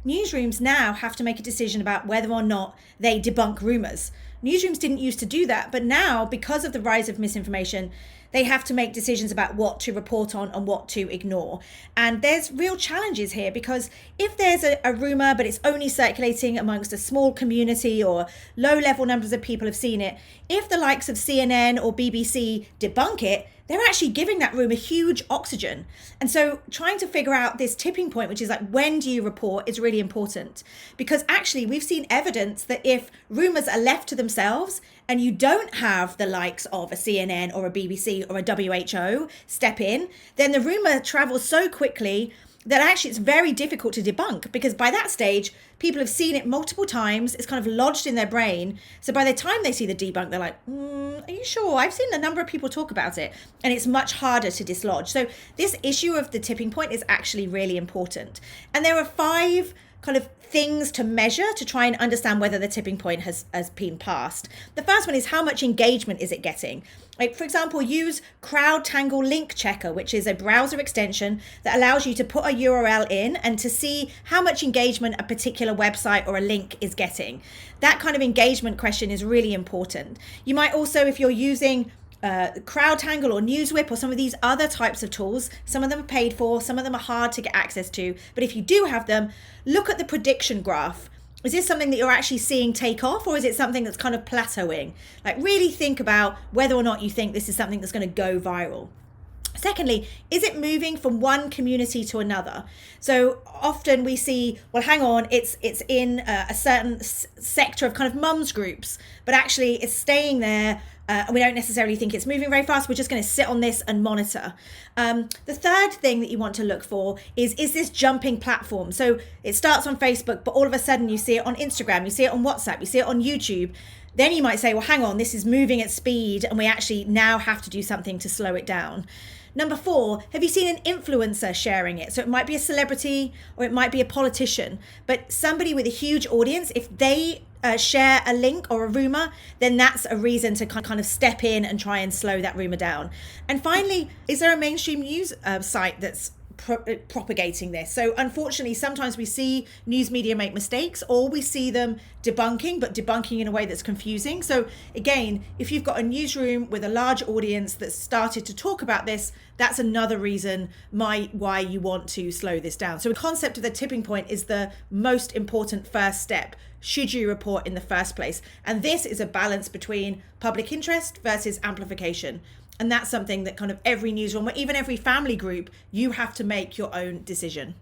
newsrooms now have to make a decision about whether or not they debunk rumors. Newsrooms didn't used to do that, but now, because of the rise of misinformation, they have to make decisions about what to report on and what to ignore. And there's real challenges here, because if there's a rumor, but it's only circulating amongst a small community or low level numbers of people have seen it, if the likes of CNN or BBC debunk it, they're actually giving that rumor huge oxygen. And so trying to figure out this tipping point, which is like, when do you report, is really important. Because actually we've seen evidence that if rumors are left to themselves and you don't have the likes of a CNN or a BBC or a WHO step in, then the rumor travels so quickly that actually it's very difficult to debunk, because by that stage, people have seen it multiple times. It's kind of lodged in their brain. So by the time they see the debunk, they're like, are you sure? I've seen a number of people talk about it, and it's much harder to dislodge. So this issue of the tipping point is actually really important. And there are 5 kind of things to measure to try and understand whether the tipping point has been passed. The first one is, how much engagement is it getting? Like, for example, use CrowdTangle Link Checker, which is a browser extension that allows you to put a URL in and to see how much engagement a particular website or a link is getting. That kind of engagement question is really important. You might also, if you're using CrowdTangle or NewsWhip or some of these other types of tools, some of them are paid for, some of them are hard to get access to, but if you do have them, look at the prediction graph. Is this something that you're actually seeing take off, or is it something that's kind of plateauing? Like, really think about whether or not you think this is something that's going to go viral. Secondly, is it moving from one community to another? So often we see, well, hang on, it's in a certain sector of kind of mums groups, but actually it's staying there. And we don't necessarily think it's moving very fast. We're just going to sit on this and monitor. The third thing that you want to look for is this jumping platform? So it starts on Facebook, but all of a sudden you see it on Instagram, you see it on WhatsApp, you see it on YouTube. Then you might say, well, hang on, this is moving at speed, and we actually now have to do something to slow it down. Number 4, have you seen an influencer sharing it? So it might be a celebrity or it might be a politician, but somebody with a huge audience, if they share a link or a rumor, then that's a reason to kind of step in and try and slow that rumor down. And finally, is there a mainstream news site that's propagating this? So unfortunately, sometimes we see news media make mistakes, or we see them debunking, but debunking in a way that's confusing. So again, if you've got a newsroom with a large audience that's started to talk about this, that's another reason why you want to slow this down. So the concept of the tipping point is the most important first step. Should you report in the first place? And this is a balance between public interest versus amplification. And that's something that kind of every newsroom, or even every family group, you have to make your own decision.